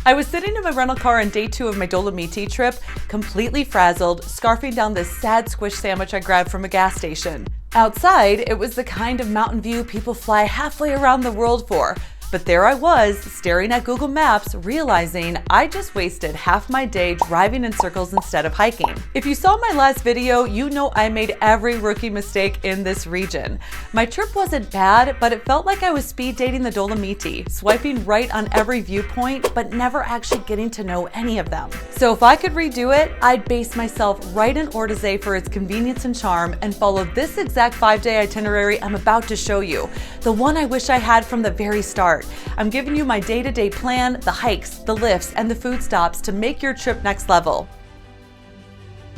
I was sitting in my rental car on day 2 of my Dolomites trip, completely frazzled, scarfing down this sad squish sandwich I grabbed from a gas station. Outside, it was the kind of mountain view people fly halfway around the world for. But there I was, staring at Google Maps, realizing I just wasted half my day driving in circles instead of hiking. If you saw my last video, you know I made every rookie mistake in this region. My trip wasn't bad, but it felt like I was speed dating the Dolomites, swiping right on every viewpoint, but never actually getting to know any of them. So if I could redo it, I'd base myself right in 𝗙𝗪𝗃 for its convenience and charm and follow this exact 5-day itinerary I'm about to show you, the one I wish I had from the very start. I'm giving you my day-to-day plan, the hikes, the lifts, and the food stops to make your trip next level.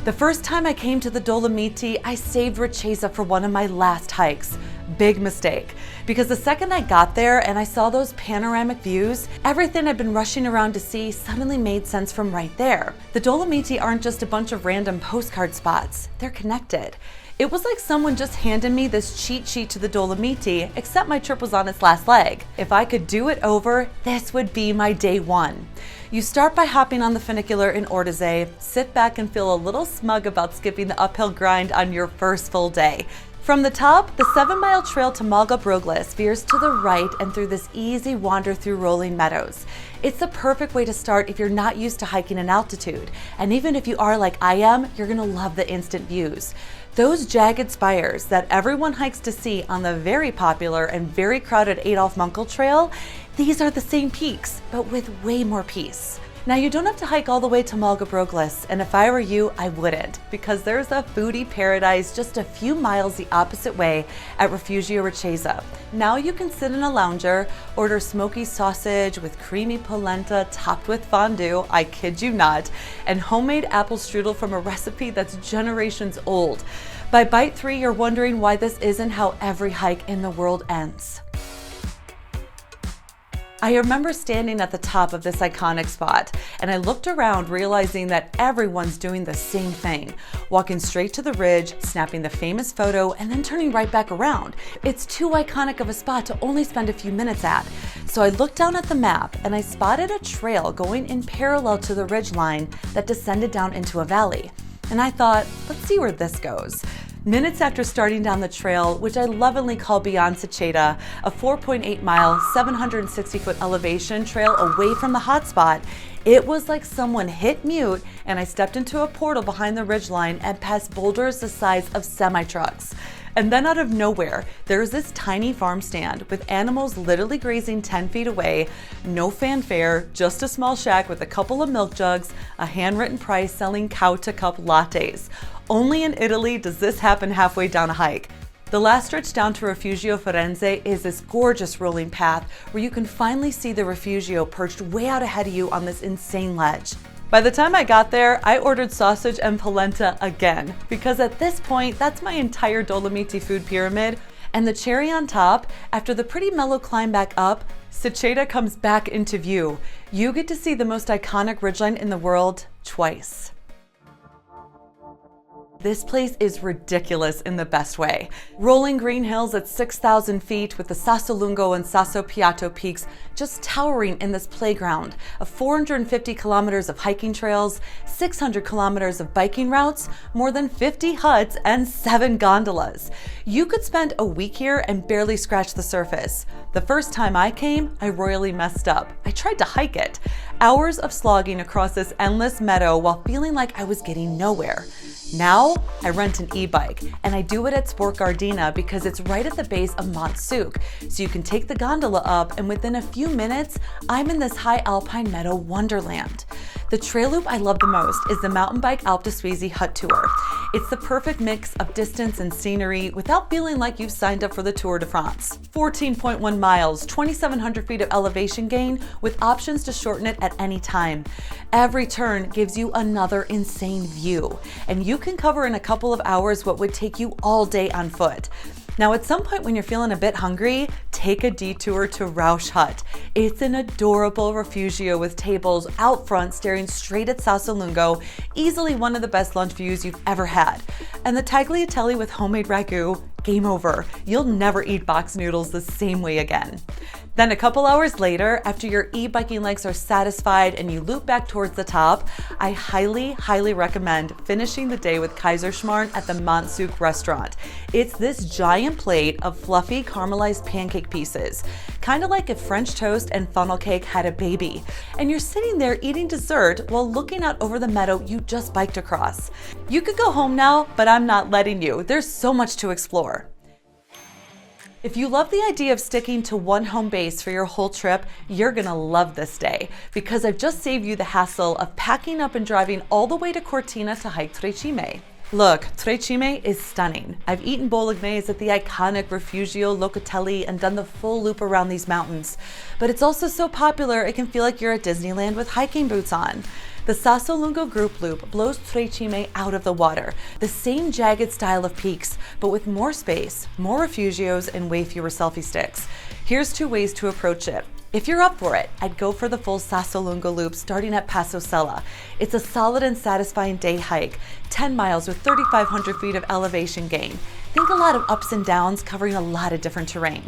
The first time I came to the Dolomites, I saved Rasciesa for one of my last hikes. Big mistake, because the second I got there and I saw those panoramic views, everything I'd been rushing around to see suddenly made sense from right there. The Dolomites aren't just a bunch of random postcard spots, they're connected. It was like someone just handed me this cheat sheet to the Dolomites, except my trip was on its last leg. If I could do it over, this would be my day 1. You start by hopping on the funicular in 𝗙𝗪𝗃, sit back and feel a little smug about skipping the uphill grind on your first full day. From the top, the 7-mile trail to 𝗙𝗪𝗁𝗪𝗏 veers to the right and through this easy wander through rolling meadows. It's the perfect way to start if you're not used to hiking in altitude. And even if you are like I am, you're gonna love the instant views. Those jagged spires that everyone hikes to see on the very popular and very crowded 𝗙𝗪𝗁𝗪𝗏 trail, these are the same peaks, but with way more peace. Now you don't have to hike all the way to 𝗙𝗪𝗁𝗪𝗏, and if I were you, I wouldn't, because there's a foodie paradise just a few miles the opposite way at rifugio Rasciesa. Now you can sit in a lounger, order smoky sausage with creamy polenta topped with fondue, I kid you not, and homemade apple strudel from a recipe that's generations old. By bite 3, you're wondering why this isn't how every hike in the world ends. I remember standing at the top of this iconic spot, and I looked around realizing that everyone's doing the same thing, walking straight to the ridge, snapping the famous photo, and then turning right back around. It's too iconic of a spot to only spend a few minutes at. So I looked down at the map and I spotted a trail going in parallel to the ridge line that descended down into a valley. And I thought, let's see where this goes. Minutes after starting down the trail, which I lovingly call Beyond Seceda, a 4.8-mile, 760-foot elevation trail away from the hotspot, it was like someone hit mute and I stepped into a portal behind the ridgeline and past boulders the size of semi-trucks. And then out of nowhere, there's this tiny farm stand with animals literally grazing 10 feet away, no fanfare, just a small shack with a couple of milk jugs, a handwritten price selling cow-to-cup lattes. Only in Italy does this happen halfway down a hike. The last stretch down to Rifugio Firenze is this gorgeous rolling path where you can finally see the Rifugio perched way out ahead of you on this insane ledge. By the time I got there, I ordered sausage and polenta again, because at this point, that's my entire Dolomites food pyramid. And the cherry on top, after the pretty mellow climb back up, Seceda comes back into view. You get to see the most iconic ridgeline in the world twice. This place is ridiculous in the best way. Rolling green hills at 6,000 feet with the Sassolungo and 𝗪𝗪𝗪𝗪 peaks just towering in this playground of 450 kilometers of hiking trails, 600 kilometers of biking routes, more than 50 huts, and 7 gondolas. You could spend a week here and barely scratch the surface. The first time I came, I royally messed up. I tried to hike it. Hours of slogging across this endless meadow while feeling like I was getting nowhere. Now, I rent an e-bike, and I do it at Sport Gardena because it's right at the base of 𝗏𝗏𝗏, so you can take the gondola up, and within a few minutes, I'm in this high alpine meadow wonderland. The trail loop I love the most is the mountain bike 𝗙𝗪𝗏𝗏 hut tour. It's the perfect mix of distance and scenery without feeling like you've signed up for the Tour de France. 14.1 miles, 2,700 feet of elevation gain with options to shorten it at any time. Every turn gives you another insane view, and you can cover in a couple of hours what would take you all day on foot. Now, at some point when you're feeling a bit hungry, take a detour to 𝗪𝗁𝘁 hut. It's an adorable refugio with tables out front staring straight at Sassolungo, easily one of the best lunch views you've ever had. And the tagliatelle with homemade ragu, game over. You'll never eat box noodles the same way again. Then a couple hours later, after your e-biking legs are satisfied and you loop back towards the top, I highly recommend finishing the day with 𝗙𝗅𝗄𝗪 at the 𝗪𝗁𝗁 restaurant. It's this giant plate of fluffy caramelized pancake pieces, kind of like if French toast and funnel cake had a baby. And you're sitting there eating dessert while looking out over the meadow you just biked across. You could go home now, but I'm not letting you. There's so much to explore. If you love the idea of sticking to one home base for your whole trip, you're gonna love this day because I've just saved you the hassle of packing up and driving all the way to Cortina to hike 𝗙𝗅𝗽𝗪. Look, 𝗙𝗅𝗽𝗪 is stunning. I've eaten bolognese at the iconic rifugio 𝗙𝗲𝗪 and done the full loop around these mountains. But it's also so popular it can feel like you're at Disneyland with hiking boots on. The Sassolungo group loop blows 𝗙𝗅𝗽𝗪 out of the water, the same jagged style of peaks, but with more space, more refugios, and way fewer selfie sticks. Here's 2 ways to approach it. If you're up for it, I'd go for the full Sassolungo loop starting at Passo Sella. It's a solid and satisfying day hike, 10 miles with 3,500 feet of elevation gain. Think a lot of ups and downs covering a lot of different terrain.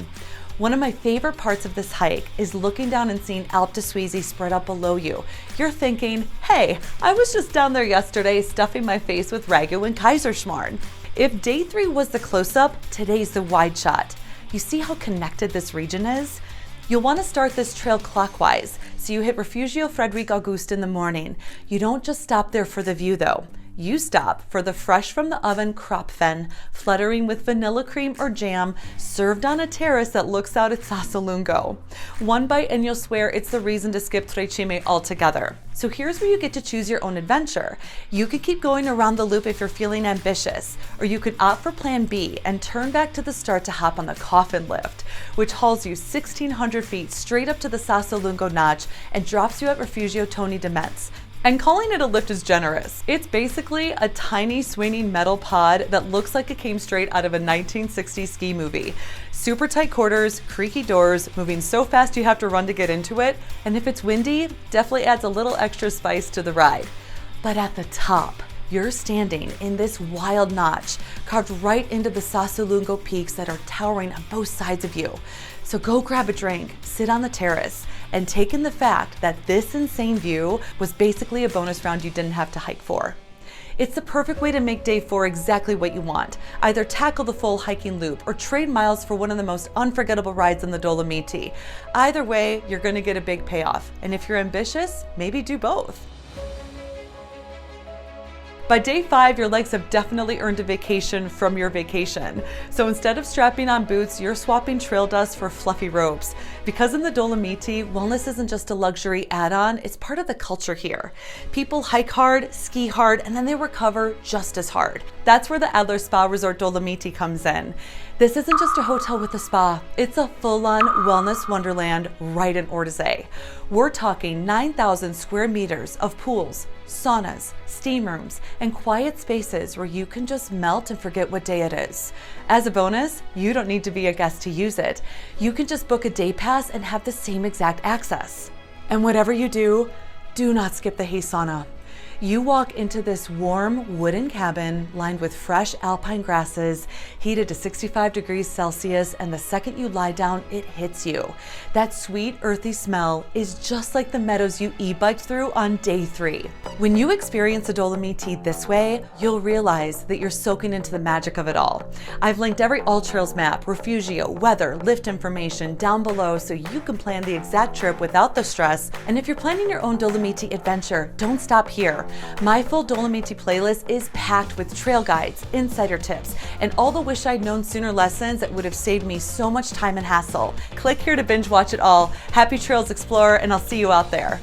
One of my favorite parts of this hike is looking down and seeing Alpe d'Huez spread up below you. You're thinking, hey, I was just down there yesterday stuffing my face with ragu and 𝗙𝗅𝗄𝗪. If day 3 was the close-up, today's the wide shot. You see how connected this region is? You'll want to start this trail clockwise, so you hit Rifugio Frederic August in the morning. You don't just stop there for the view though. You stop for the fresh from the oven 𝗙𝗄𝗃, fluttering with vanilla cream or jam, served on a terrace that looks out at Sassolungo. One bite and you'll swear it's the reason to skip 𝗙𝗅𝗪𝗪 altogether. So here's where you get to choose your own adventure. You could keep going around the loop if you're feeling ambitious, or you could opt for plan B and turn back to the start to hop on the coffin lift, which hauls you 1,600 feet straight up to the Sassolungo notch and drops you at Rifugio Tony de Metz. And calling it a lift is generous. It's basically a tiny swinging metal pod that looks like it came straight out of a 1960s ski movie. Super tight quarters, creaky doors, moving so fast you have to run to get into it, and if it's windy, definitely adds a little extra spice to the ride. But at the top, you're standing in this wild notch, carved right into the Sassolungo peaks that are towering on both sides of you. So go grab a drink, sit on the terrace, and take in the fact that this insane view was basically a bonus round you didn't have to hike for. It's the perfect way to make day 4 exactly what you want. Either tackle the full hiking loop or trade miles for one of the most unforgettable rides in the Dolomiti. Either way, you're gonna get a big payoff. And if you're ambitious, maybe do both. By day 5, your legs have definitely earned a vacation from your vacation. So instead of strapping on boots, you're swapping trail dust for fluffy ropes. Because in the Dolomiti, wellness isn't just a luxury add-on, it's part of the culture here. People hike hard, ski hard, and then they recover just as hard. That's where the Adler Spa Resort Dolomiti comes in. This isn't just a hotel with a spa, it's a full-on wellness wonderland right in 𝗙𝗪𝗽𝗪. We're talking 9,000 square meters of pools, saunas, steam rooms, and quiet spaces where you can just melt and forget what day it is. As a bonus, you don't need to be a guest to use it. You can just book a day pass and have the same exact access. And whatever you do not skip the hay sauna. You walk into this warm wooden cabin lined with fresh alpine grasses, heated to 65 degrees Celsius, and the second you lie down, it hits you. That sweet, earthy smell is just like the meadows you e-biked through on day 3. When you experience the Dolomiti this way, you'll realize that you're soaking into the magic of it all. I've linked every AllTrails map, rifugio, weather, lift information down below so you can plan the exact trip without the stress. And if you're planning your own Dolomiti adventure, don't stop here. My full Dolomiti playlist is packed with trail guides, insider tips, and all the wish I'd known sooner lessons that would have saved me so much time and hassle. Click here to binge watch it all. Happy trails, explorer, and I'll see you out there.